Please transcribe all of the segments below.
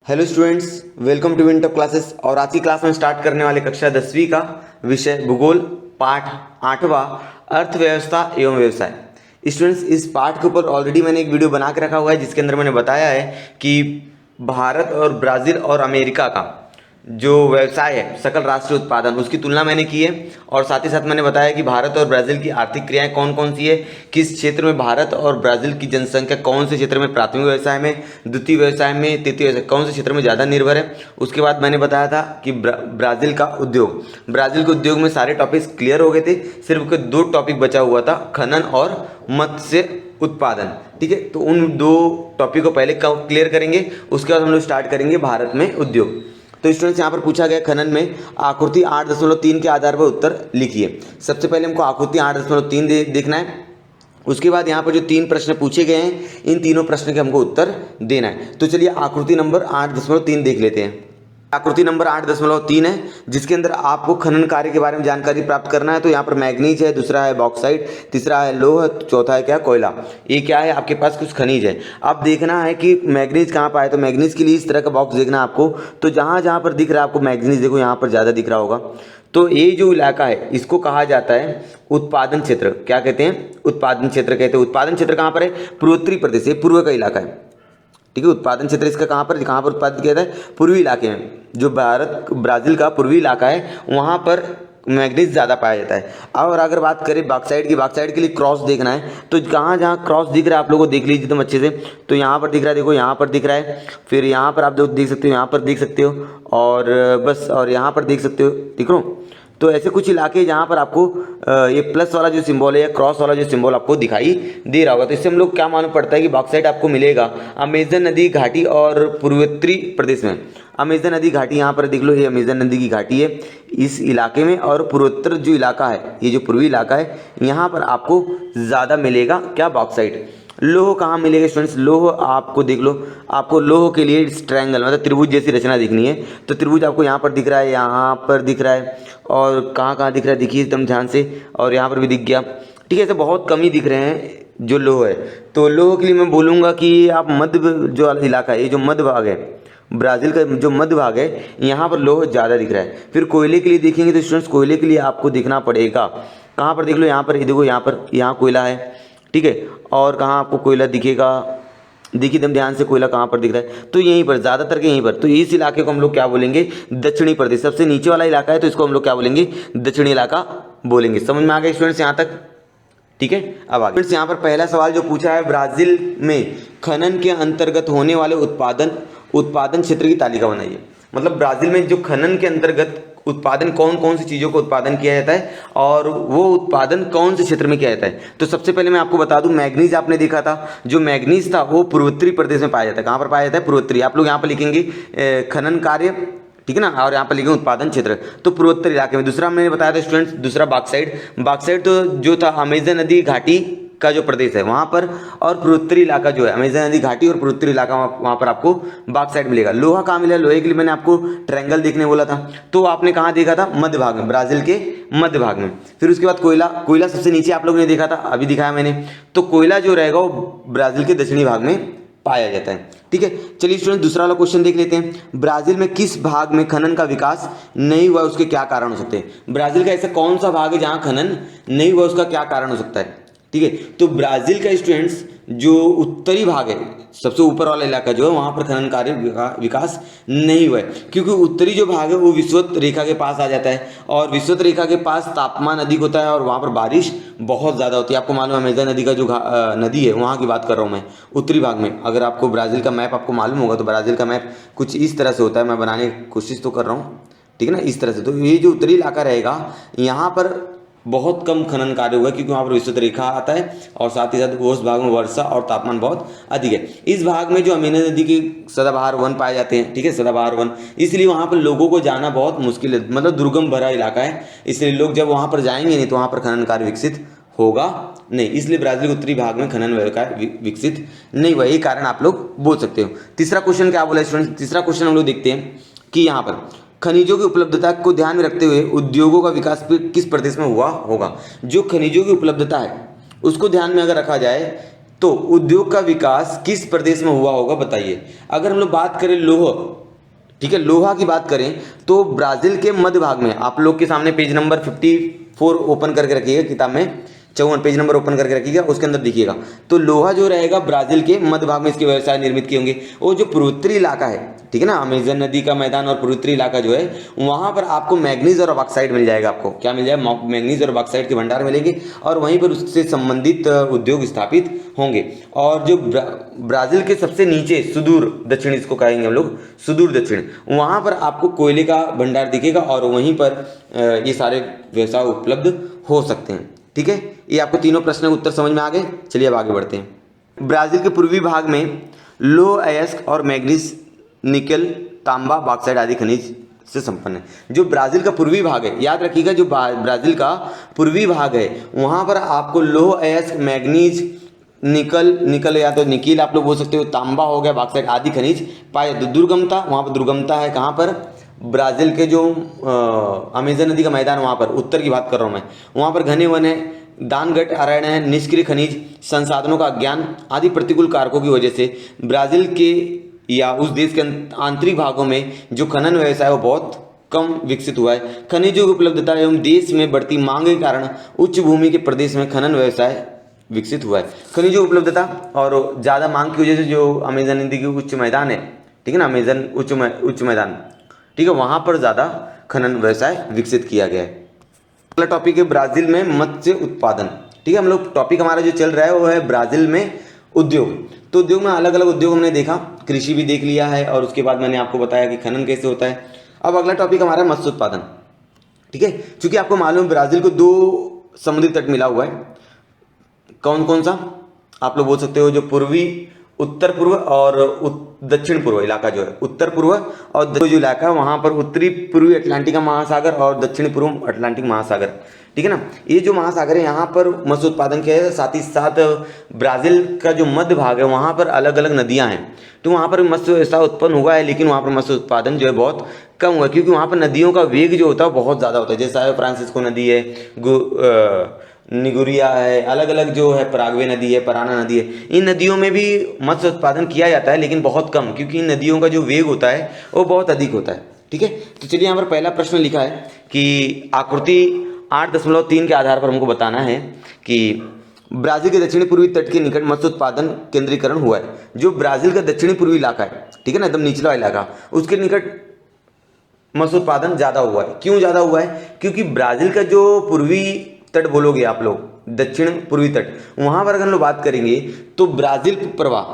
Hello students, welcome to winter classes. और आज की क्लास में स्टार्ट करने वाले कक्षा 10वीं का विषय भूगोल पाठ 8वां अर्थव्यवस्था एवं व्यवसाय। स्टूडेंट्स, इस पाठ के ऊपर ऑलरेडी मैंने एक वीडियो बना के रखा हुआ है जिसके अंदर मैंने बताया है कि भारत और ब्राज़ील और अमेरिका का जो व्यवसाय है सकल राष्ट्रीय उत्पादन, उसकी तुलना मैंने की है। और साथ ही साथ मैंने बताया कि भारत और ब्राज़ील की आर्थिक क्रियाएं कौन कौन सी है, किस क्षेत्र में भारत और ब्राज़ील की जनसंख्या कौन से क्षेत्र में प्राथमिक व्यवसाय में, द्वितीय व्यवसाय में, तृतीय व्यवसाय कौन से क्षेत्र में ज़्यादा निर्भर है। उसके बाद मैंने बताया था कि ब्राज़ील का उद्योग, ब्राज़ील के उद्योग में सारे टॉपिक्स क्लियर हो गए थे, सिर्फ दो टॉपिक बचा हुआ था, खनन और मत्स्य उत्पादन। ठीक है, तो उन दो टॉपिक को पहले क्लियर करेंगे, उसके बाद हम लोग स्टार्ट करेंगे भारत में उद्योग। तो स्टूडेंट्स, यहाँ पर पूछा गया खनन में आकृति 8.3 के आधार पर उत्तर लिखिए। सबसे पहले हमको आकृति 8.3 देखना है। उसके बाद यहाँ पर जो 3 प्रश्न पूछे गए हैं, इन तीनों प्रश्न के हमको उत्तर देना है। तो चलिए आकृति नंबर 8.3 देख लेते हैं। आकृति नंबर 8.3 है जिसके अंदर आपको खनन कार्य के बारे में जानकारी प्राप्त करना है। तो यहाँ पर मैग्नीज है, दूसरा है बॉक्साइट, तीसरा है लोह, चौथा है क्या, कोयला। ये क्या है, आपके पास कुछ खनिज है। अब देखना है कि मैग्नीज कहाँ पाए। तो मैग्नीज के लिए इस तरह का बॉक्स देखना है आपको। तो जहाँ जहाँ पर दिख रहा है आपको मैग्नीज, देखो यहाँ पर ज़्यादा दिख रहा होगा। तो ये जो इलाका है इसको कहा जाता है उत्पादन क्षेत्र। क्या कहते हैं, उत्पादन क्षेत्र कहते हैं। उत्पादन क्षेत्र कहाँ पर है, पूर्वोत्तरी प्रदेश, ये पूर्व का इलाका है। ठीक है, उत्पादन क्षेत्र इसका कहाँ पर उत्पादित किया जाता है, पूर्वी इलाके में। जो ब्राज़ील का पूर्वी इलाका है वहाँ पर मैग्नीज ज़्यादा पाया जाता है। और अगर बात करें बॉक्साइट की, बॉक्साइट के लिए क्रॉस देखना है। तो जहाँ जहाँ क्रॉस दिख रहा है आप लोगों को देख लीजिए तुम अच्छे से। तो यहाँ पर दिख रहा है, देखो यहाँ पर दिख रहा है, फिर यहाँ पर आप देख सकते हो, यहाँ पर देख सकते हो, और बस और यहाँ पर देख सकते हो, दिख रहा हूँ। तो ऐसे कुछ इलाके जहाँ पर आपको ये प्लस वाला जो सिंबल है या क्रॉस वाला जो सिंबल आपको दिखाई दे रहा होगा। तो इससे हम लोग क्या मालूम पड़ता है कि बॉक्साइट आपको मिलेगा अमेजन नदी घाटी और पूर्वोत्तरी प्रदेश में। अमेजन नदी घाटी यहाँ पर देख लो, ये अमेजन नदी की घाटी है इस इलाके में। और पूर्वोत्तर जो इलाका है, ये जो पूर्वी इलाका है, यहाँ पर आपको ज़्यादा मिलेगा क्या, बॉक्साइट। लोह कहाँ मिलेगा स्टूडेंट्स, लोह आपको देख लो, आपको लोह के लिए ट्रायंगल मतलब त्रिभुज जैसी रचना दिखनी है। तो त्रिभुज आपको यहाँ पर दिख रहा है, यहाँ पर दिख रहा है, और कहाँ कहाँ दिख रहा है देखिए एकदम ध्यान से, और यहाँ पर भी दिख गया। ठीक है, ऐसे बहुत कम ही दिख रहे हैं जो लोह है। तो लोह के लिए मैं बोलूँगा कि आप मध्य जो इलाका है, ये जो मध्य भाग है ब्राज़ील का, जो मध्य भाग है, यहाँ पर लोह ज़्यादा दिख रहा है। फिर कोयले के लिए देखेंगे तो स्टूडेंट्स कोयले के लिए आपको देखना पड़ेगा, कहाँ पर देख लो, यहाँ पर देखो, यहाँ पर, यहाँ कोयला है। ठीक है, और कहाँ आपको कोयला दिखेगा, देखिए एकदम ध्यान से, कोयला कहाँ पर दिख रहा है, तो यहीं पर, ज़्यादातर के यहीं पर। तो इस इलाके को हम लोग क्या बोलेंगे, दक्षिणी प्रदेश। सबसे नीचे वाला इलाका है तो इसको हम लोग क्या बोलेंगे, दक्षिणी इलाका बोलेंगे। समझ में आ गया स्टूडेंट्स यहाँ तक। ठीक है, अब आगे यहाँ पर पहला सवाल जो पूछा है, ब्राज़ील में खनन के अंतर्गत होने वाले उत्पादन क्षेत्र की तालिका बनाइए। मतलब ब्राज़ील में जो खनन के अंतर्गत उत्पादन कौन कौन सी चीज़ों को उत्पादन किया जाता है और वो उत्पादन कौन से क्षेत्र में किया जाता है। तो सबसे पहले मैं आपको बता दूं, मैग्नीज आपने देखा था, जो मैग्नीज था वो पूर्वोत्तरी प्रदेश में पाया जाता है। कहाँ पर पाया जाता है, पूर्वोत्तरी। आप लोग यहाँ पर लिखेंगे खनन कार्य, ठीक है ना, और यहाँ पर लिखेंगे उत्पादन क्षेत्र, तो पूर्वोत्तर इलाके में। दूसरा मैंने बताया था स्टूडेंट्स, दूसरा बॉक्साइट। बॉक्साइट तो जो था अमेजन नदी घाटी का जो प्रदेश है वहाँ पर, और पूर्वोत्तरी इलाका जो है अमेजन नदी घाटी और पूर्वोत्तरी इलाका, वहाँ पर आपको बॉक्साइट मिलेगा। लोहा कहाँ मिलेगा, लोहे के लिए मैंने आपको ट्रायंगल देखने बोला था, तो आपने कहाँ देखा था, मध्य भाग में, ब्राज़ील के मध्य भाग में। फिर उसके बाद कोयला, कोयला सबसे नीचे आप लोगों ने देखा था, अभी दिखाया मैंने। तो कोयला जो रहेगा वो ब्राज़ील के दक्षिणी भाग में पाया जाता है। ठीक है, चलिए स्टूडेंट दूसरा वाला क्वेश्चन देख लेते हैं। ब्राज़ील में किस भाग में खनन का विकास नहीं हुआ, उसके क्या कारण हो सकते हैं। ब्राज़ील का ऐसा कौन सा भाग है जहां खनन नहीं हुआ, उसका क्या कारण हो सकता है। ठीक है, तो ब्राज़ील का स्टूडेंट्स जो उत्तरी भाग है, सबसे ऊपर वाला इलाका जो है, वहाँ पर खनन कार्य विकास नहीं हुआ है, क्योंकि उत्तरी जो भाग है वो विषुवत रेखा के पास आ जाता है, और विषुवत रेखा के पास तापमान अधिक होता है और वहाँ पर बारिश बहुत ज़्यादा होती है। आपको मालूम है अमेजन नदी का जो नदी है, वहाँ की बात कर रहा हूँ मैं, उत्तरी भाग में। अगर आपको ब्राज़ील का मैप आपको मालूम होगा तो ब्राज़ील का मैप कुछ इस तरह से होता है, मैं बनाने की कोशिश तो कर रहा हूँ, ठीक है ना, इस तरह से। तो ये जो उत्तरी इलाका रहेगा, यहाँ पर बहुत कम खनन कार्य हुआ क्योंकि वहाँ पर विषुवत रेखा आता है, और साथ ही साथ उस भाग में वर्षा और तापमान बहुत अधिक है। इस भाग में जो अमेजन नदी के सदाबहार वन पाए जाते हैं, ठीक है, सदाबहार वन, इसलिए वहाँ पर लोगों को जाना बहुत मुश्किल है, मतलब दुर्गम भरा इलाका है। इसलिए लोग जब वहाँ पर जाएंगे नहीं तो वहाँ पर खनन कार्य विकसित होगा नहीं, इसलिए ब्राज़ील के उत्तरी भाग में खनन कार्य विकसित नहीं हुआ। यही कारण आप लोग बोल सकते हो। तीसरा क्वेश्चन क्या बोला स्टूडेंट, तीसरा क्वेश्चन हम लोग देखते हैं कि यहाँ पर खनिजों की उपलब्धता को ध्यान में रखते हुए उद्योगों का विकास किस प्रदेश में हुआ होगा। जो खनिजों की उपलब्धता है उसको ध्यान में अगर रखा जाए तो उद्योग का विकास किस प्रदेश में हुआ होगा बताइए। अगर हम लोग बात करें लोहा, ठीक है, लोहा की बात करें तो ब्राजील के मध्य भाग में, आप लोग के सामने पेज नंबर 54 ओपन करके रखिएगा किताब में, 54 पेज नंबर ओपन करके रखिएगा, उसके अंदर देखिएगा तो लोहा जो रहेगा ब्राजील के मध्य भाग में इसके व्यवसाय निर्मित किए होंगे। वो जो पूर्वोत्तरी इलाका है, ठीक है ना, अमेजन नदी का मैदान और पूर्वोत्तरी इलाका जो है वहां पर आपको मैग्नीज और बॉक्साइट मिल जाएगा। आपको क्या मिल जाएगा, मैग्नीज और बॉक्साइट के भंडार मिलेंगे और वहीं पर उससे संबंधित उद्योग स्थापित होंगे। और जो ब्राजील के सबसे नीचे सुदूर दक्षिण, इसको कहेंगे हम लोग सुदूर दक्षिण, वहां पर आपको कोयले का भंडार दिखेगा और वहीं पर ये सारे व्यवसाय उपलब्ध हो सकते हैं। ठीक है, ये आपको तीनों प्रश्नों के उत्तर समझ में आ गए। चलिए अब आगे बढ़ते हैं। ब्राजील के पूर्वी भाग में लोह अयस्क और मैग्नीज, निकल, तांबा, बॉक्साइट आदि खनिज से संपन्न है। जो ब्राजील का पूर्वी भाग है, याद रखिएगा, जो ब्राजील का पूर्वी भाग है वहां पर आपको लोह अयस्क, मैग्नीज, निकल या तो निकिल आप लोग बोल सकते हो, तांबा हो गया, बॉक्साइट आदि खनिज पाए जाते। दुर्गमता, वहां पर दुर्गमता है कहाँ पर, ब्राजील के जो अमेजन नदी का मैदान, वहां पर उत्तर की बात कर रहा हूं मैं, वहां पर घने वन है, दानगट अरण्य है, निष्क्रिय खनिज, संसाधनों का ज्ञान आदि प्रतिकूल कारकों की वजह से ब्राजील के या उस देश के आंतरिक भागों में जो खनन व्यवसाय है वो बहुत कम विकसित हुआ है। खनिजों की उपलब्धता एवं देश में बढ़ती मांग के कारण उच्च भूमि के प्रदेश में खनन व्यवसाय विकसित हुआ है। खनिजों की उपलब्धता और ज़्यादा मांग की वजह से जो अमेजन नदी की उच्च मैदान है, ठीक है ना, अमेजन उच्च मैदान, ठीक है, वहां पर ज़्यादा खनन व्यवसाय विकसित किया गया है। अगला टॉपिक है ब्राजील में मत्स्य उत्पादन। ठीक है, हम लोग टॉपिक हमारा जो चल रहा है वो है ब्राजील में उद्योग। तो उद्योग में अलग अलग उद्योग हमने देखा, कृषि भी देख लिया है और उसके बाद मैंने आपको बताया कि खनन कैसे होता है। अब अगला टॉपिक हमारा मत्स्य उत्पादन। ठीक है, क्योंकि आपको मालूम है ब्राजील को 2 समुद्री तट मिला हुआ है। कौन कौन सा, आप लोग बोल सकते हो, जो पूर्वी, उत्तर पूर्व और दक्षिण पूर्व इलाका जो है, उत्तर पूर्व और दक्षिण जो इलाका है वहां पर उत्तरी पूर्वी अटलांटिक महासागर और दक्षिणी पूर्व अटलांटिक महासागर, ठीक है ना, ये जो महासागर है यहाँ पर मत्स्य उत्पादन किया है। साथ ही साथ ब्राजील का जो मध्य भाग है वहां पर अलग अलग नदियां हैं, तो वहां पर मत्स्य व्यवसाय उत्पन्न हुआ है, लेकिन वहां पर मत्स्य उत्पादन जो है बहुत कम हुआ है, क्योंकि वहां पर नदियों का वेग जो होता है बहुत ज्यादा होता है। जैसा फ्रांसिस्को नदी है, निगुरिया है, अलग अलग जो है, पराग्वे नदी है, पराना नदी है, इन नदियों में भी मत्स्य उत्पादन किया जाता है लेकिन बहुत कम, क्योंकि इन नदियों का जो वेग होता है वो बहुत अधिक होता है। ठीक है, तो चलिए यहाँ पर पहला प्रश्न लिखा है कि आकृति 8.3 के आधार पर हमको बताना है कि ब्राजील के दक्षिणी पूर्वी तट के निकट मत्स्य उत्पादन केंद्रीकरण हुआ है। जो ब्राजील का दक्षिणी पूर्वी इलाका है, ठीक है ना, एकदम निचला इलाका, उसके निकट मत्स्य उत्पादन ज्यादा हुआ है। क्यों ज्यादा हुआ है, क्योंकि ब्राजील का जो पूर्वी तट बोलोगे आप लोग, दक्षिण पूर्वी तट, वहां पर अगर हम लोग बात करेंगे तो ब्राजील प्रवाह,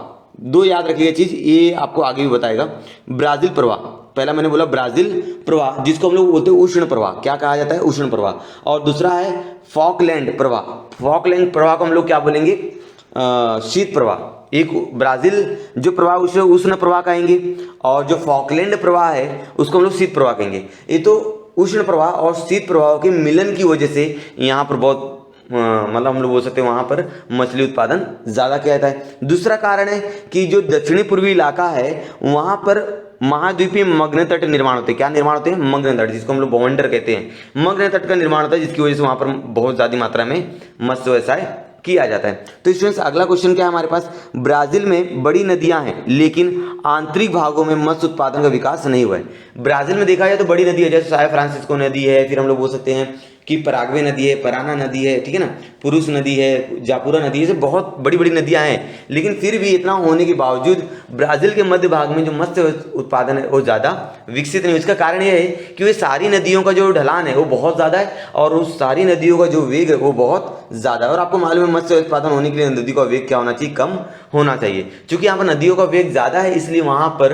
2 याद रखिएगा चीज, ये आपको आगे भी बताएगा। ब्राजील प्रवाह, पहला मैंने बोला ब्राजील प्रवाह, जिसको हम लोग बोलते हैं उष्ण प्रवाह, क्या कहा जाता है, उष्ण प्रवाह। और दूसरा है फॉकलैंड प्रवाह। फॉकलैंड प्रवाह को हम लोग क्या बोलेंगे, शीत प्रवाह। एक ब्राजील जो प्रवाह उसे उष्ण प्रवाह कहेंगे और जो फॉकलैंड प्रवाह है उसको हम लोग शीत प्रवाह कहेंगे। ये तो उष्ण प्रवाह और शीत प्रवाह के मिलन की वजह से यहाँ पर बहुत मतलब हम लोग बोल सकते हैं वहां पर मछली उत्पादन ज्यादा किया जाता है। दूसरा कारण है कि जो दक्षिणी पूर्वी इलाका है वहां पर महाद्वीपीय मग्न तट निर्माण होते हैं। क्या निर्माण होते हैं, मग्न तट, जिसको हम लोग बवंडर कहते हैं। मग्न तट का निर्माण होता है जिसकी वजह से वहां पर बहुत ज्यादा मात्रा में मत्स्य व्यवसाय किया जाता है। तो स्टूडेंट्स अगला क्वेश्चन क्या है हमारे पास, ब्राजील में बड़ी नदियां हैं लेकिन आंतरिक भागों में मत्स्य उत्पादन का विकास नहीं हुआ है। ब्राजील में देखा जाए तो बड़ी नदी है, जैसे साया फ्रांसिस्को नदी है, फिर हम लोग बोल सकते हैं कि पराग्वे नदी है, पराना नदी है, ठीक है ना, पुरुष नदी है, जापुरा नदी है, बहुत बड़ी बड़ी नदियां हैं। लेकिन फिर भी इतना होने के बावजूद ब्राजील के मध्य भाग में जो मत्स्य उत्पादन है वो ज़्यादा विकसित नहीं। इसका कारण यह है कि वे सारी नदियों का जो ढलान है वो बहुत ज़्यादा है और उस सारी नदियों का जो वेग है वो बहुत ज़्यादा है। और आपको मालूम है मत्स्य उत्पादन होने के लिए नदी का वेग क्या होना चाहिए, कम होना चाहिए। चूंकि यहाँ पर नदियों का वेग ज़्यादा है इसलिए वहाँ पर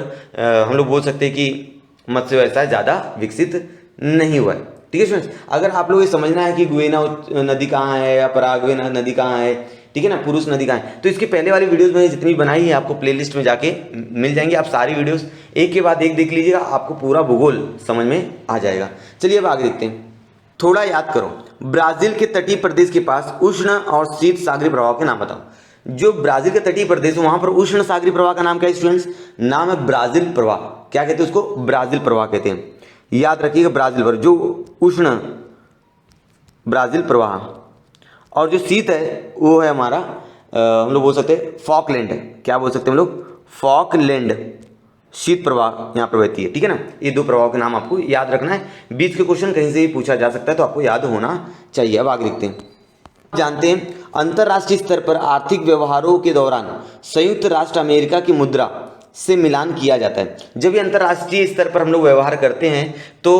हम लोग बोल सकते हैं कि मत्स्य व्यवसाय ज़्यादा विकसित नहीं हुआ है। ठीक है स्टूडेंट्स, अगर आप लोग ये समझना है कि गुएना नदी कहाँ है या पराग्वे नदी कहाँ है, ठीक है ना, पुरुष नदी कहाँ है, तो इसके पहले वाली वीडियोस मैंने जितनी बनाई है आपको प्लेलिस्ट में जाके मिल जाएंगे। आप सारी वीडियोस एक के बाद एक देख लीजिएगा, आपको पूरा भूगोल समझ में आ जाएगा। चलिए अब आगे देखते हैं। थोड़ा याद करो, ब्राजील के तटीय प्रदेश के पास उष्ण और शीत सागरीय प्रवाह के नाम बताओ। जो ब्राजील का तटीय प्रदेश है वहां पर उष्ण सागरीय प्रवाह का नाम क्या है स्टूडेंट्स, नाम है ब्राजील प्रवाह। क्या कहते हैं उसको, ब्राजील प्रवाह कहते हैं। याद रखिएगा ब्राजील पर जो उष्ण ब्राजील प्रवाह और जो शीत है वो है हमारा हम लोग बोल सकते हैं फॉकलैंड, क्या बोल सकते हैं हम लोग, फॉकलैंड शीत प्रवाह यहाँ पर बहती है, ठीक है ना। ये दो प्रवाह के नाम आपको याद रखना है। बीच के क्वेश्चन कहीं से भी पूछा जा सकता है, तो आपको याद होना चाहिए। अब आगे देखते हैं। जानते हैं अंतर्राष्ट्रीय स्तर पर आर्थिक व्यवहारों के दौरान संयुक्त राष्ट्र अमेरिका की मुद्रा से मिलान किया जाता है। जब भी अंतर्राष्ट्रीय स्तर पर हम लोग व्यवहार करते हैं तो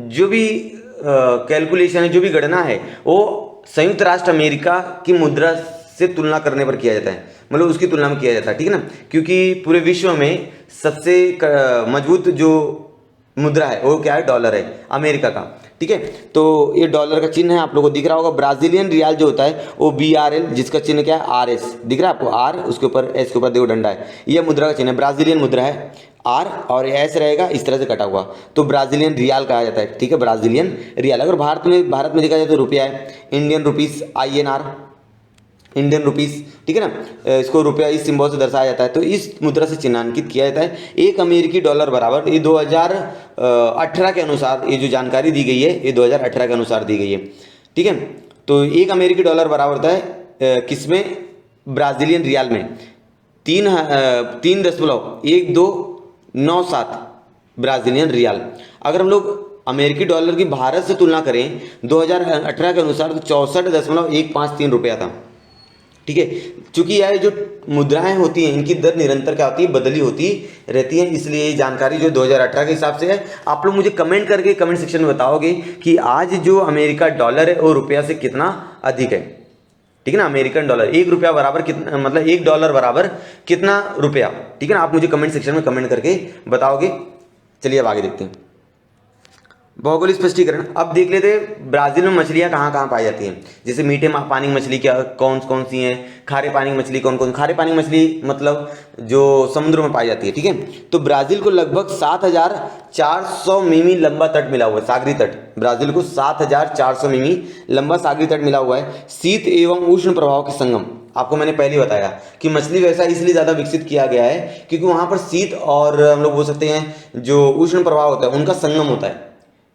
जो भी कैलकुलेशन है, जो भी गणना है, वो संयुक्त राष्ट्र अमेरिका की मुद्रा से तुलना करने पर किया जाता है, मतलब उसकी तुलना में किया जाता है, ठीक है ना। क्योंकि पूरे विश्व में सबसे मजबूत जो मुद्रा है वो क्या है, डॉलर है, अमेरिका का, ठीक है। तो ये डॉलर का चिन्ह है, आप लोगों को दिख रहा होगा। ब्राजीलियन रियाल जो होता है वो BRL, जिसका चिन्ह क्या है, RS, दिख रहा है आपको, R, उसके ऊपर S के ऊपर देखो डंडा है, यह मुद्रा का चिन्ह है, ब्राजीलियन मुद्रा है, R और S रहेगा इस तरह से कटा हुआ, तो ब्राजीलियन रियाल कहा जाता है, ठीक है, ब्राजीलियन रियाल। अगर भारत में देखा जाए तो रुपया है, Indian rupees, INR, Indian rupees, ठीक है ना। इसको रुपया इस सिंबल से दर्शाया जाता है, तो इस मुद्रा से चिन्हांकित किया जाता है। एक अमेरिकी डॉलर बराबर, ये 2018 के अनुसार ये जो जानकारी दी गई है, ये 2018 के अनुसार दी गई है, ठीक है। तो एक अमेरिकी डॉलर बराबर होता है किसमें, ब्राजीलियन रियाल में 3.1297 ब्राजीलियन रियाल। अगर हम लोग अमेरिकी डॉलर की भारत से तुलना करें 2018 के अनुसार तो 64.153 रुपया था, ठीक है। चूंकि यह जो मुद्राएं होती हैं इनकी दर निरंतर क्या होती है, बदली होती रहती है, इसलिए जानकारी जो 2018 के हिसाब से है। आप लोग मुझे कमेंट करके कमेंट सेक्शन में बताओगे कि आज जो अमेरिका डॉलर है वो रुपया से कितना अधिक है, ठीक है ना। अमेरिकन डॉलर, $1 बराबर कितना, मतलब $1 बराबर कितना रुपया, ठीक है ना। आप मुझे कमेंट सेक्शन में कमेंट करके बताओगे। चलिए अब आगे देखते हैं। भौगोलिक स्पष्टीकरण। अब देख लेते हैं ब्राजील में मछलियां कहाँ कहाँ पाई जाती हैं। जैसे मीठे पानी की मछली क्या कौन कौन सी हैं, खारे पानी की मछली कौन कौन, खारे पानी की मछली मतलब जो समुद्र में पाई जाती है, ठीक है। तो ब्राजील को लगभग 7400 मिमी लंबा तट मिला हुआ है, सागरी तट। ब्राजील को 7400 मिमी लंबा सागरी तट मिला हुआ है। शीत एवं उष्ण प्रभाव के संगम, आपको मैंने पहले ही बताया कि मछली व्यवसाय इसलिए ज़्यादा विकसित किया गया है क्योंकि वहाँ पर शीत और हम लोग बोल सकते हैं जो उष्ण प्रभाव होता है उनका संगम होता है,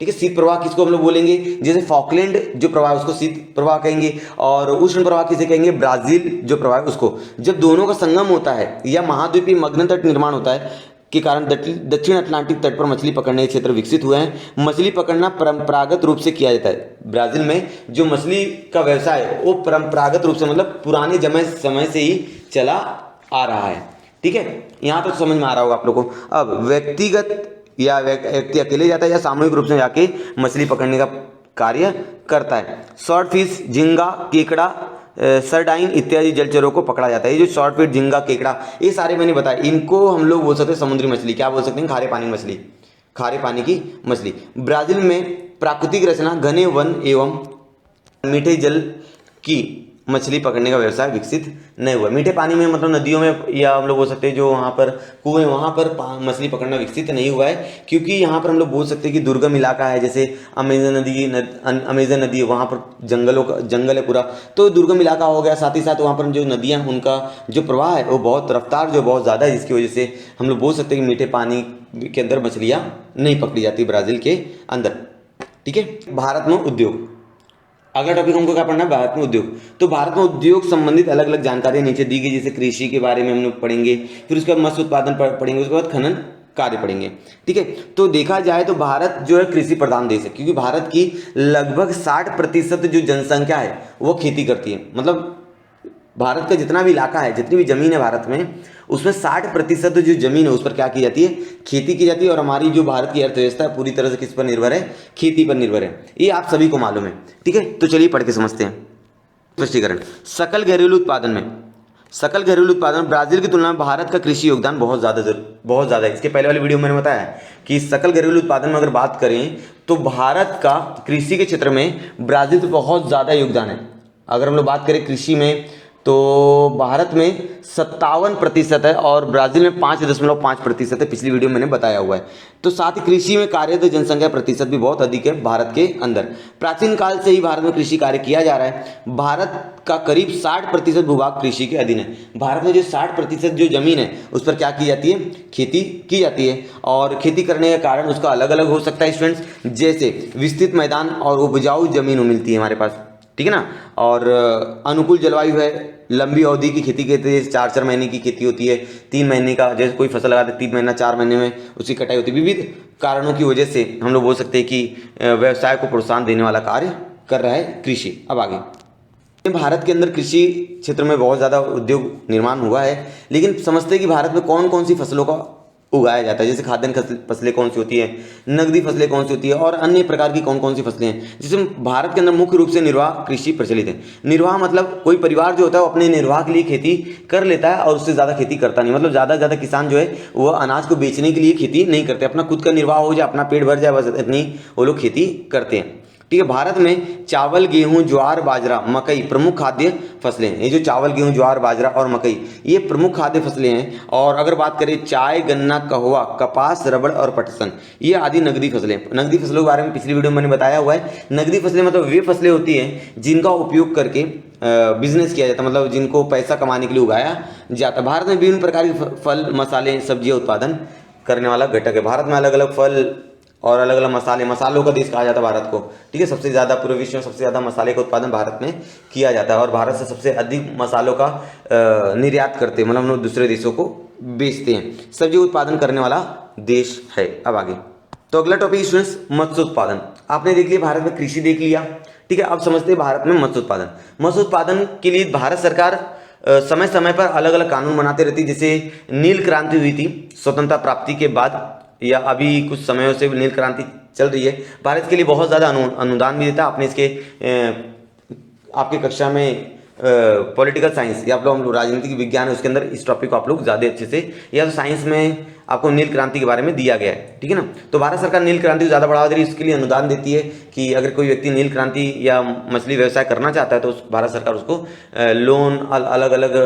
ठीक है। शीत प्रवाह किसको हम लोग बोलेंगे, जैसे फॉकलैंड जो प्रवाह उसको शीत प्रवाह कहेंगे, और उष्ण प्रवाह किसे कहेंगे, ब्राजील जो प्रवाह उसको। जब दोनों का संगम होता है या महाद्वीपीय मग्न तट निर्माण होता है के कारण दक्षिण अटलांटिक तट पर मछली पकड़ने के क्षेत्र विकसित हुए हैं। मछली पकड़ना परंपरागत रूप से किया जाता है। ब्राजील में जो मछली का व्यवसाय है वो परंपरागत रूप से मतलब पुराने समय से ही चला आ रहा है, ठीक है। यहाँ तक समझ में आ रहा होगा आप लोगों को। अब व्यक्तिगत या व्यक्ति अकेले जाता है या सामूहिक रूप से जाके मछली पकड़ने का कार्य करता है। शॉर्ट फिश, झींगा, केकड़ा, सरडाइन इत्यादि जलचरों को पकड़ा जाता है। ये जो शॉर्ट फिश, झींगा, केकड़ा, ये सारे मैंने बताया, इनको हम लोग बोल सकते हैं समुद्री मछली। क्या बोल सकते हैं, खारे पानी की मछली, खारे पानी की मछली। ब्राजील में प्राकृतिक रचना, घने वन एवं मीठे जल की मछली पकड़ने का व्यवसाय विकसित नहीं हुआ। मीठे पानी में मतलब नदियों में या हम लोग बोल सकते हैं जो वहाँ पर कुएं, वहाँ पर मछली पकड़ना विकसित नहीं हुआ है क्योंकि यहाँ पर हम लोग बोल सकते हैं कि दुर्गम इलाका है। जैसे अमेजन नदी है, वहाँ पर जंगल है पूरा, तो दुर्गम इलाका हो गया। साथ ही साथ वहाँ पर जो नदियाँ, उनका जो प्रवाह है वो बहुत रफ्तार जो बहुत ज़्यादा है, जिसकी वजह से हम लोग बोल सकते हैं कि मीठे पानी के अंदर मछलियाँ नहीं पकड़ी जाती ब्राज़ील के अंदर, ठीक है। भारत में उद्योग, अगला टॉपिक हमको क्या पढ़ना है, भारत में उद्योग। तो भारत में उद्योग संबंधित अलग अलग जानकारी नीचे दी गई, जैसे कृषि के बारे में हम लोग पढ़ेंगे, फिर उसके बाद मत्स्य उत्पादन पढ़ेंगे, उसके बाद खनन कार्य पढ़ेंगे, ठीक है। तो देखा जाए तो भारत जो है कृषि प्रधान देश है क्योंकि भारत की लगभग 60% जो जनसंख्या है वो खेती करती है। मतलब भारत का जितना भी इलाका है, जितनी भी जमीन है भारत में, उसमें 60% जो जमीन है उस पर क्या की जाती है, खेती की जाती है। और हमारी जो भारत की अर्थव्यवस्था है पूरी तरह से किस पर निर्भर है, खेती पर निर्भर है। ये आप सभी को मालूम है, ठीक है। तो चलिए पढ़ के समझते हैं। स्पष्टीकरण। सकल घरेलू उत्पादन में, सकल घरेलू उत्पादन ब्राजील की तुलना में भारत का कृषि योगदान बहुत ज़्यादा है। इसके पहले वाली वीडियो में मैंने बताया कि सकल घरेलू उत्पादन में अगर बात करें तो भारत का कृषि के क्षेत्र में ब्राजील से बहुत ज़्यादा योगदान है। अगर हम लोग बात करें कृषि में तो भारत में 57% है और ब्राजील में 5.5% है। पिछली वीडियो में मैंने बताया हुआ है। तो साथ ही कृषि में कार्यरत जनसंख्या प्रतिशत भी बहुत अधिक है भारत के अंदर। प्राचीन काल से ही भारत में कृषि कार्य किया जा रहा है। भारत का करीब 60% भूभाग कृषि के अधीन है। भारत में जो 60% जो जमीन है उस पर क्या की जाती है, खेती की जाती है। और खेती करने का कारण उसका अलग अलग हो सकता है स्टूडेंट्स, जैसे विस्तृत मैदान और उपजाऊ जमीन मिलती है हमारे पास, ठीक है ना। और अनुकूल जलवायु है, लंबी अवधि की खेती कहते हैं, 4-4 महीने की खेती होती है, 3 महीने का, जैसे कोई फसल लगाते 3 महीना 4 महीने में उसकी कटाई होती है। विविध कारणों की वजह से हम लोग बोल सकते हैं कि व्यवसाय को प्रोत्साहन देने वाला कार्य कर रहा है कृषि। अब आगे, भारत के अंदर कृषि क्षेत्र में बहुत ज़्यादा उद्योग निर्माण हुआ है, लेकिन समझते हैं कि भारत में कौन कौन सी फसलों का उगाया जाता है, जैसे खाद्यान्न फसलें कौन सी होती है, नगदी फसलें कौन सी होती है, और अन्य प्रकार की कौन कौन सी फसलें हैं, जिसमें भारत के अंदर मुख्य रूप से निर्वाह कृषि प्रचलित है। निर्वाह मतलब कोई परिवार जो होता है वो अपने निर्वाह के लिए खेती कर लेता है और उससे ज़्यादा खेती करता नहीं, मतलब ज़्यादा से ज़्यादा किसान जो है वो अनाज को बेचने के लिए खेती नहीं करते, अपना खुद का निर्वाह हो जाए, अपना पेट भर जाए, बस इतनी वो लोग खेती करते हैं। ठीक है, भारत में चावल, गेहूं, ज्वार, बाजरा, मकई प्रमुख खाद्य फसलें हैं। ये जो चावल, गेहूं, ज्वार, बाजरा और मकई ये प्रमुख खाद्य फसलें हैं। और अगर बात करें चाय, गन्ना, कहवा, कपास, रबड़ और पटसन, ये आदि नगदी फसलें। नगदी फसलों के बारे में पिछली वीडियो में मैंने बताया हुआ है। नगदी फसलें मतलब वे फसलें होती हैं जिनका उपयोग करके बिजनेस किया जाता है, मतलब जिनको पैसा कमाने के लिए उगाया जाता है। भारत में विभिन्न प्रकार के फल, मसाले, सब्जियां उत्पादन करने वाला घटक है। भारत में अलग अलग फल और अलग अलग मसालों का देश कहा जाता है भारत को। ठीक है, सबसे ज़्यादा पूरे विश्व में सबसे ज़्यादा मसाले का उत्पादन भारत में किया जाता है और भारत से सबसे अधिक मसालों का निर्यात करते हैं, मतलब हम लोग दूसरे देशों को बेचते हैं। सब्जी उत्पादन करने वाला देश है। अब आगे, तो अगला टॉपिक स्टूडेंट्स मत्स्य उत्पादन। आपने देख लिया भारत में कृषि देख लिया। ठीक है, अब समझते हैं भारत में मत्स्य उत्पादन। मत्स्य उत्पादन के लिए भारत सरकार समय समय पर अलग अलग कानून बनाते रहती है। जैसे नील क्रांति हुई थी स्वतंत्रता प्राप्ति के बाद, या अभी कुछ समयों से नील क्रांति चल रही है। भारत के लिए बहुत ज़्यादा अनुदान भी देता है। आपने इसके आपके कक्षा में पॉलिटिकल साइंस या आप लोग राजनीतिक विज्ञान है उसके अंदर इस टॉपिक को आप लोग ज़्यादा अच्छे से, या तो साइंस में आपको नील क्रांति के बारे में दिया गया है। ठीक है ना, तो भारत सरकार नील क्रांति को ज़्यादा बढ़ावा दे रही है, इसके लिए अनुदान देती है कि अगर कोई व्यक्ति नील क्रांति या मछली व्यवसाय करना चाहता है तो भारत सरकार उसको लोन, अलग अलग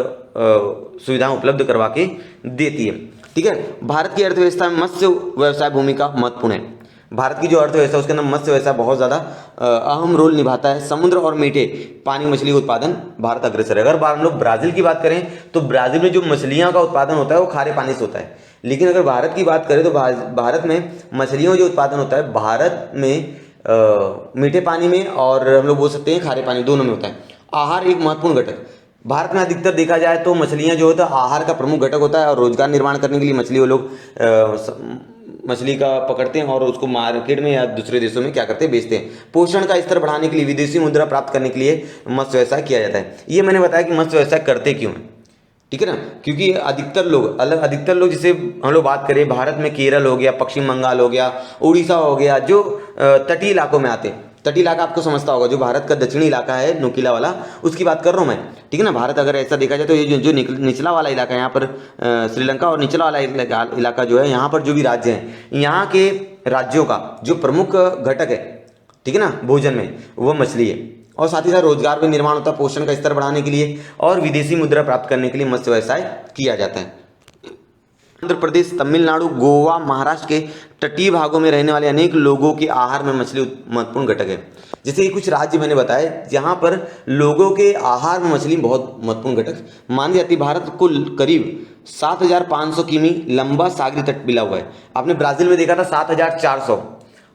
सुविधाएं उपलब्ध करवा के देती है। ठीक है, भारत की अर्थव्यवस्था में मत्स्य व्यवसाय भूमिका महत्वपूर्ण है। भारत की जो अर्थव्यवस्था उसके अंदर मत्स्य व्यवसाय बहुत ज़्यादा अहम रोल निभाता है। समुद्र और मीठे पानी मछली का उत्पादन भारत अग्रसर है। अगर हम लोग ब्राज़ील की बात करें तो ब्राज़ील में जो मछलियाँ का उत्पादन होता है वो खारे पानी से होता है, लेकिन अगर भारत की बात करें तो भारत में मछलियों का जो उत्पादन होता है भारत में मीठे पानी में और हम लोग बोल सकते हैं खारे पानी, दोनों में होता है। आहार एक महत्वपूर्ण घटक, भारत में अधिकतर देखा जाए तो मछलियां जो होता है आहार का प्रमुख घटक होता है और रोजगार निर्माण करने के लिए मछली वो लोग मछली का पकड़ते हैं और उसको मार्केट में या दूसरे देशों में क्या करते हैं, बेचते हैं। पोषण का स्तर बढ़ाने के लिए, विदेशी मुद्रा प्राप्त करने के लिए मत्स्य व्यवसाय किया जाता है। ये मैंने बताया कि मत्स्य व्यवसाय करते क्यों हैं। ठीक है ना, क्योंकि अधिकतर लोग जैसे हम लोग बात करें भारत में केरल हो गया, पश्चिम बंगाल हो गया, उड़ीसा हो गया, जो तटीय इलाकों में आते हैं। तटीय इलाका आपको समझता होगा, जो भारत का दक्षिणी इलाका है नुकीला वाला, उसकी बात कर रहा हूँ मैं। ठीक है ना, भारत अगर ऐसा देखा जाए तो ये जो निचला वाला इलाका है यहाँ पर श्रीलंका और निचला वाला इलाका जो है, यहाँ पर जो भी राज्य हैं, यहाँ के राज्यों का जो प्रमुख घटक है, ठीक है ना, भोजन में, वो मछली है। और साथ ही साथ रोजगार भी निर्माण होता है, पोषण का स्तर बढ़ाने के लिए और विदेशी मुद्रा प्राप्त करने के लिए मत्स्य व्यवसाय किया जाता है। आंध्र प्रदेश, तमिलनाडु, गोवा, महाराष्ट्र के तटीय भागों में रहने वाले अनेक लोगों के आहार में मछली महत्वपूर्ण घटक है। जैसे ये कुछ राज्य मैंने बताए जहां पर लोगों के आहार में मछली बहुत महत्वपूर्ण घटक मानी जाती है। भारत कुल करीब 7,500 किमी लंबा सागरी तट मिला हुआ है। आपने ब्राजील में देखा था 7,400,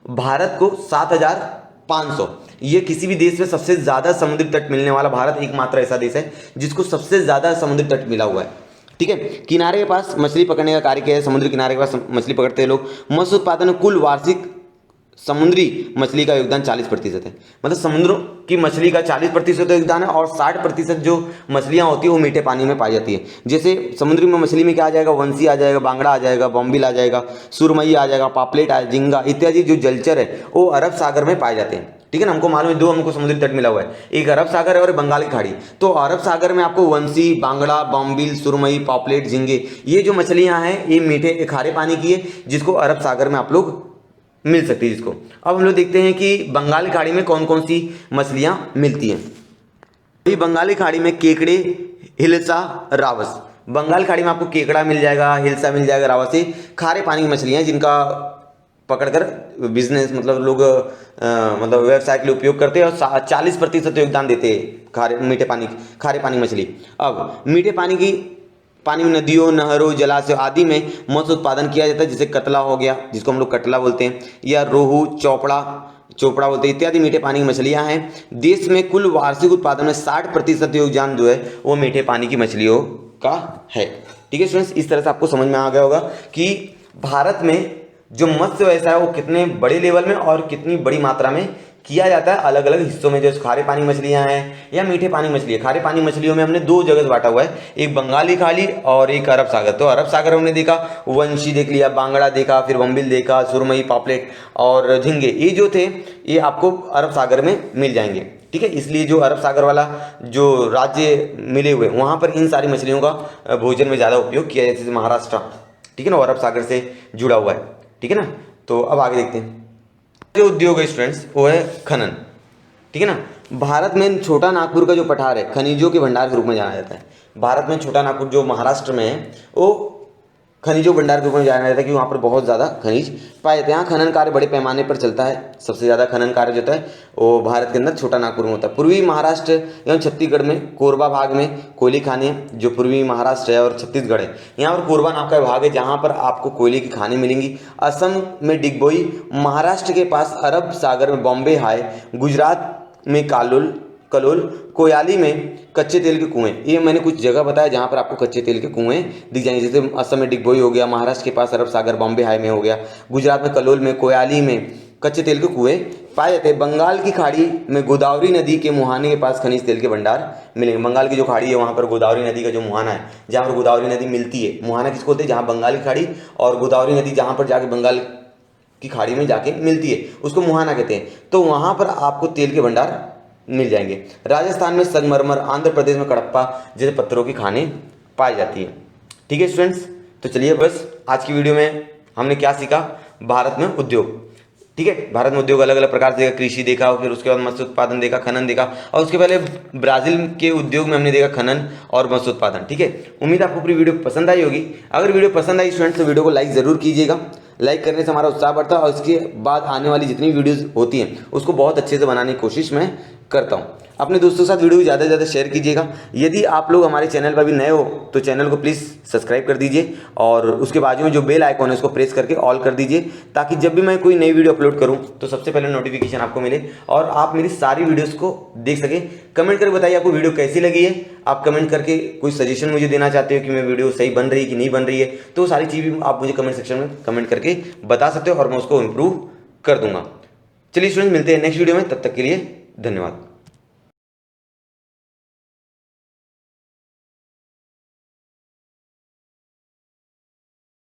भारत को 7,500। ये किसी भी देश में सबसे ज्यादा समुद्री तट मिलने वाला भारत एकमात्र ऐसा देश है जिसको सबसे ज्यादा समुद्री तट मिला हुआ है। ठीक है, किनारे के पास मछली पकड़ने का कार्य किया है, समुद्री किनारे के पास मछली पकड़ते हैं लोग। मत्स्य उत्पादन में कुल वार्षिक समुद्री मछली का योगदान 40% है, मतलब समुद्र की मछली का 40% योगदान है और 60% जो मछलियां होती है वो मीठे पानी में पाई जाती है। जैसे समुद्री में मछली में क्या आ जाएगा, वंसी आ जाएगा, बांगड़ा आ जाएगा, बॉम्बिल आ जाएगा, सुरमई आ जाएगा, पापलेट, झींगा इत्यादि जो जलचर है वो अरब सागर में पाए जाते हैं। ठीक है ना, हमको मालूम है दो हमको समुद्री तट मिला हुआ है, एक अरब सागर है और बंगाल की खाड़ी। तो अरब सागर में आपको वंसी, बांगड़ा, बॉम्बिल, सुरमई, पापलेट, झींगे ये जो मछलियां हैं ये मीठे खारे पानी की है, जिसको अरब सागर में आप लोग मिल सकती है जिसको। अब हम लोग देखते हैं कि बंगाल की खाड़ी में कौन कौन सी मछलियां मिलती हैं। अभी बंगाली खाड़ी में केकड़े, हिल्सा, रावस। बंगाल खाड़ी में आपको केकड़ा मिल जाएगा, हिल्सा मिल जाएगा, रावस से खारे पानी की मछलियां जिनका पकड़कर बिजनेस मतलब लोग मतलब व्यवसाय के लिए उपयोग करते हैं और 40% योगदान देते हैं खारे पानी मछली। अब मीठे पानी में नदियों, नहरों, जलाशयों आदि में मत्स्य उत्पादन किया जाता है, जैसे कतला हो गया जिसको हम लोग कटला बोलते हैं, या रोहू, चोपड़ा बोलते हैं इत्यादि मीठे पानी की मछलियां हैं। देश में कुल वार्षिक उत्पादन में 60% योगदान जो है वो मीठे पानी की मछलियों का है। ठीक है स्टूडेंट्स, इस तरह से आपको समझ में आ गया होगा कि भारत में जो मत्स्य व्यवसाय है वो कितने बड़े लेवल में और कितनी बड़ी मात्रा में किया जाता है अलग अलग हिस्सों में। जो खारे पानी मछलियां हैं या मीठे पानी मछली है। खारे पानी मछलियों में हमने दो जगह बांटा हुआ है, एक बंगाली खाड़ी और एक अरब सागर। तो अरब सागर हमने देखा वंशी देख लिया, बांगड़ा देखा, फिर बम्बिल देखा, सुरमई, पापलेट और झींगे, ये जो थे ये आपको अरब सागर में मिल जाएंगे। ठीक है, इसलिए जो अरब सागर वाला जो राज्य मिले हुए वहाँ पर इन सारी मछलियों का भोजन में ज़्यादा उपयोग किया जाता है, जैसे महाराष्ट्र, ठीक है ना, अरब सागर से जुड़ा हुआ है। ठीक है ना, तो अब आगे देखते हैं। जो उद्योग है स्टूडेंट्स वो है खनन। ठीक है ना, भारत में छोटा नागपुर का जो पठार है खनिजों के भंडार के रूप में जाना जाता है। भारत में छोटा नागपुर जो महाराष्ट्र में है वो खनिजों भंडार के रूप में जाना जाता है कि वहाँ पर बहुत ज़्यादा खनिज पाए जाते हैं। यहाँ खनन कार्य बड़े पैमाने पर चलता है। सबसे ज़्यादा खनन कार्य जो होता है वो भारत के अंदर छोटा नागपुर में होता है। पूर्वी महाराष्ट्र एवं छत्तीसगढ़ में कोरबा भाग में कोयले खाने, जो पूर्वी महाराष्ट्र है और छत्तीसगढ़ है यहाँ पर कोरबा नाम का भाग है जहाँ पर आपको कोयले की खानें मिलेंगी। असम में डिगबोई, महाराष्ट्र के पास अरब सागर में बॉम्बे हाई, गुजरात में कलोल, कोयाली में कच्चे तेल के कुएं। ये मैंने कुछ जगह बताया जहाँ पर आपको कच्चे तेल के कुएं दिख जाएंगे, जैसे असम में डिगबोई हो गया, महाराष्ट्र के पास अरब सागर बॉम्बे हाई में हो गया, गुजरात में कलोल में, कोयाली में कच्चे तेल के कुएं पाए जाते हैं। बंगाल की खाड़ी में गोदावरी नदी के मुहाने के पास खनिज तेल के भंडार मिलेंगे। बंगाल की जो खाड़ी है वहाँ पर गोदावरी नदी का जो मुहाना है, जहाँ पर गोदावरी नदी मिलती है, मुहाना किसको होते हैं, जहाँ बंगाल की खाड़ी और गोदावरी नदी जहाँ पर जाके बंगाल की खाड़ी में जाके मिलती है उसको मुहाना कहते हैं। तो वहाँ पर आपको तेल के भंडार मिल जाएंगे। राजस्थान में संगमरमर, आंध्र प्रदेश में कडप्पा जैसे पत्थरों की खानें पाई जाती है। ठीक है स्टूडेंट्स, तो चलिए बस आज की वीडियो में हमने क्या सीखा, भारत में उद्योग। ठीक है, भारत में उद्योग अलग अलग प्रकार से देखा, कृषि देखा, फिर उसके बाद मत्स्य उत्पादन देखा, खनन देखा, और उसके पहले ब्राजील के उद्योग में हमने देखा खनन और मत्स्य उत्पादन। ठीक है, उम्मीद आपको पूरी वीडियो पसंद आई होगी। अगर वीडियो पसंद आई स्टूडेंट्स तो वीडियो को लाइक ज़रूर कीजिएगा। लाइक करने से हमारा उत्साह बढ़ता है और इसके बाद आने वाली जितनी वीडियोस होती हैं उसको बहुत अच्छे से बनाने की कोशिश मैं करता हूँ। अपने दोस्तों के साथ वीडियो को ज़्यादा से ज़्यादा शेयर कीजिएगा। यदि आप लोग हमारे चैनल पर भी नए हो तो चैनल को प्लीज़ सब्सक्राइब कर दीजिए और उसके बाजू में जो बेल आइकॉन है उसको प्रेस करके ऑल कर दीजिए, ताकि जब भी मैं कोई नई वीडियो अपलोड करूं तो सबसे पहले नोटिफिकेशन आपको मिले और आप मेरी सारी वीडियोस को देख सकें। कमेंट करके बताइए आपको वीडियो कैसी लगी है। आप कमेंट करके कोई सजेशन मुझे देना चाहते हो कि मैं वीडियो सही बन रही है कि नहीं बन रही है, तो सारी चीज़ें आप मुझे कमेंट सेक्शन में कमेंट करके बता सकते हो और मैं उसको इम्प्रूव कर दूंगा। चलिए स्टूडेंट्स, मिलते हैं नेक्स्ट वीडियो में, तब तक के लिए धन्यवाद।